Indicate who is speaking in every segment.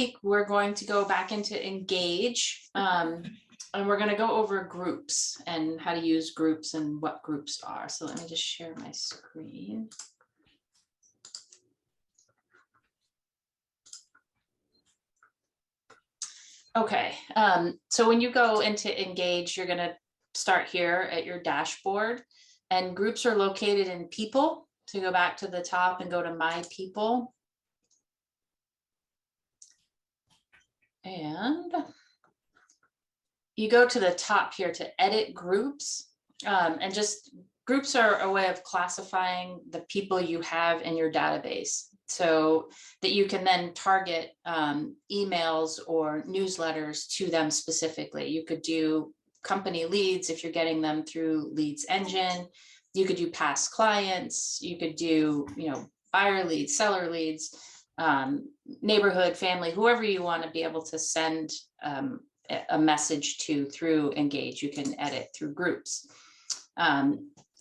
Speaker 1: week, we're going to go back into Engage. And we're going to go over groups and how to use groups and what groups are. So let me just share my screen. Okay, so when you go into Engage, you're going to start here at your dashboard, and groups are located in People. So go back to the top and go to My People. And you go to the top here to edit groups, and just groups are a way of classifying the people you have in your database so that you can then target emails or newsletters to them specifically. You could do company leads if you're getting them through Leads Engine. You could do past clients. You could do, buyer leads, seller leads, neighborhood, family, whoever you want to be able to send a message to through Engage. You can edit through groups.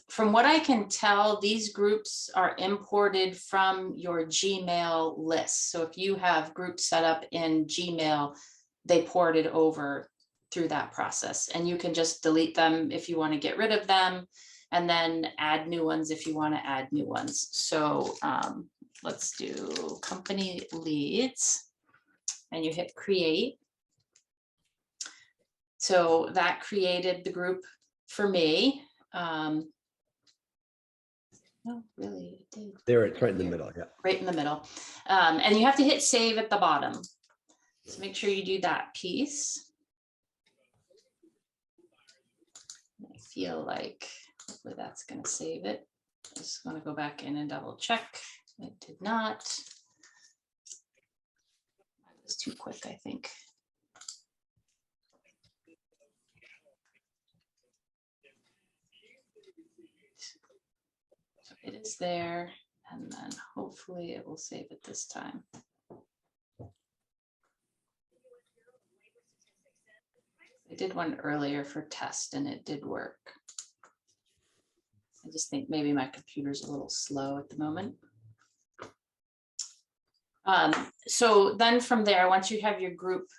Speaker 1: From what I can tell, these groups are imported from your Gmail list. So if you have groups set up in Gmail, they port it over through that process, and you can just delete them if you want to get rid of them, and then add new ones if you want to add new ones. So let's do company leads, and you hit create. So that created the group for me. No, really, it did.
Speaker 2: There, it's right in the middle, yeah.
Speaker 1: Right in the middle. And you have to hit save at the bottom. So make sure you do that piece. I feel like hopefully that's going to save it. I'm just going to go back in and double check. It did not. That was too quick, I think. So it is there, and then hopefully it will save it this time. I did one earlier for test and it did work. I just think maybe my computer's a little slow at the moment. So then from there, once you have your group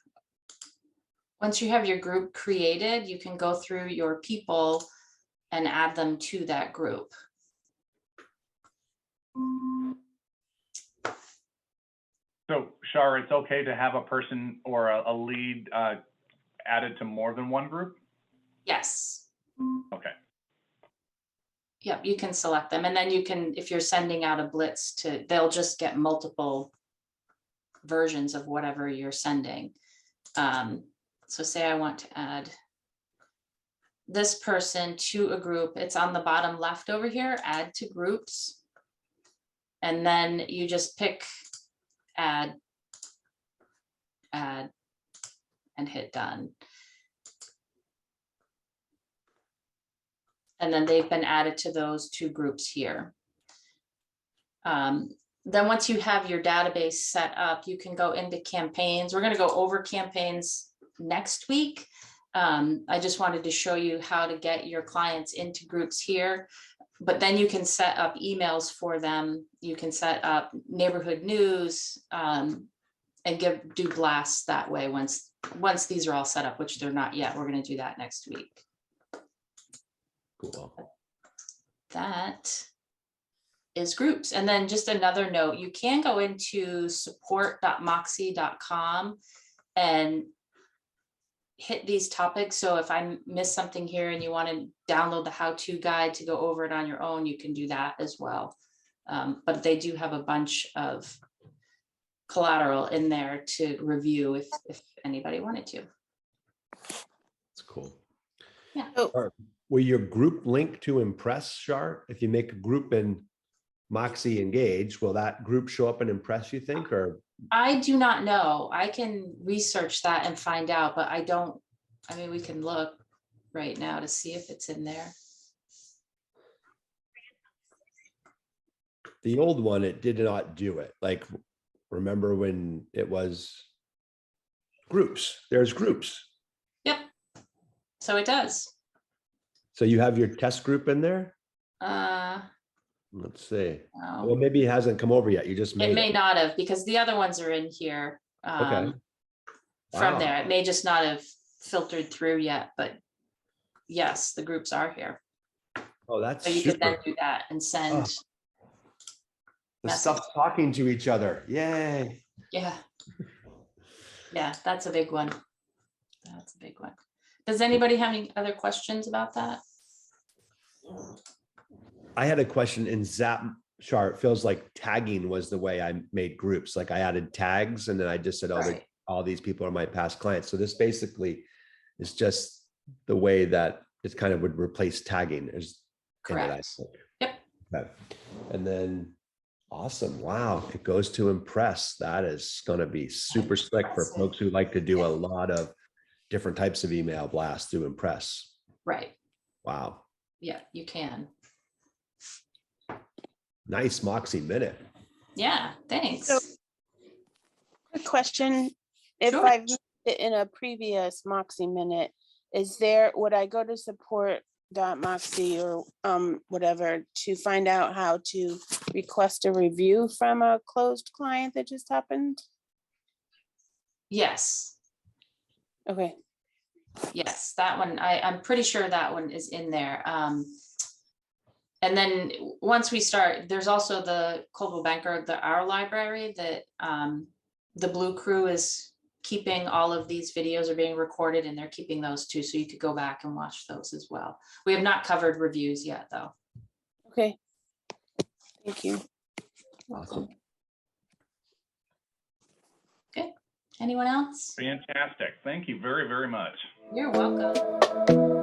Speaker 1: created, you can go through your people and add them to that group.
Speaker 3: So Shar, it's okay to have a person or a lead added to more than one group?
Speaker 1: Yes.
Speaker 3: Okay.
Speaker 1: Yep, you can select them, and then you can, if you're sending out a blitz they'll just get multiple versions of whatever you're sending. So say I want to add this person to a group. It's on the bottom left over here, add to groups. And then you just pick add, and hit done. And then they've been added to those two groups here. Then once you have your database set up, you can go into campaigns. We're going to go over campaigns next week. I just wanted to show you how to get your clients into groups here, but then you can set up emails for them. You can set up neighborhood news and do blasts that way once these are all set up, which they're not yet. We're going to do that next week.
Speaker 2: Cool.
Speaker 1: That is groups. And then just another note, you can go into support.moxi.com and hit these topics. So if I miss something here and you want to download the how-to guide to go over it on your own, you can do that as well. But they do have a bunch of collateral in there to review if anybody wanted to.
Speaker 2: That's cool.
Speaker 1: Yeah.
Speaker 2: Will your group link to Impress, Shar? If you make a group in Moxi Engage, will that group show up in Impress, you think? Or
Speaker 1: I do not know. I can research that and find out, but I mean, we can look right now to see if it's in there.
Speaker 2: the old one, it did not do it. Like, remember when it was groups? There's groups.
Speaker 1: Yep. So it does.
Speaker 2: So you have your test group in there? Let's see.
Speaker 1: No.
Speaker 2: Well, maybe it hasn't come over yet. You just made
Speaker 1: It may not have, because the other ones are in here.
Speaker 2: Okay.
Speaker 1: from
Speaker 2: Wow.
Speaker 1: there. It may just not have filtered through yet, but yes, the groups are here.
Speaker 2: Oh, that's
Speaker 1: So you could then
Speaker 2: super.
Speaker 1: do that and send.
Speaker 2: The
Speaker 1: message.
Speaker 2: stuff's talking to each other. Yay.
Speaker 1: Yeah. Yeah, that's a big one. That's a big one. Does anybody have any other questions about that?
Speaker 2: I had a question in Zap Chart. It feels like tagging was the way I made groups. Like I added tags and then I just said, oh,
Speaker 1: Right.
Speaker 2: all these people are my past clients. So this basically is just the way that it kind of would replace tagging.
Speaker 1: Correct. Yep.
Speaker 2: Okay. And then, awesome. Wow. It goes to impress. That is going to be super slick for
Speaker 1: Impressive.
Speaker 2: folks who like to do a lot of different types of email blasts through Impress.
Speaker 1: Right.
Speaker 2: Wow.
Speaker 1: Yeah, you can.
Speaker 2: Nice Moxie minute.
Speaker 1: Yeah, thanks.
Speaker 4: So- Quick question. If
Speaker 1: Sure.
Speaker 4: I've missed it in a previous Moxie minute, would I go to support.moxie or whatever to find out how to request a review from a closed client that just happened?
Speaker 1: Yes.
Speaker 4: Okay.
Speaker 1: Yes, that one, I'm pretty sure that one is in there. And then once we start, there's also the Coldwell Banker, our library that the Blue Crew is keeping. All of these videos are being recorded and they're keeping those too. So you could go back and watch those as well. We have not covered reviews yet though.
Speaker 4: Okay. Thank you.
Speaker 2: Awesome.
Speaker 1: Good. Anyone else?
Speaker 3: Fantastic. Thank you very, very much.
Speaker 1: You're welcome.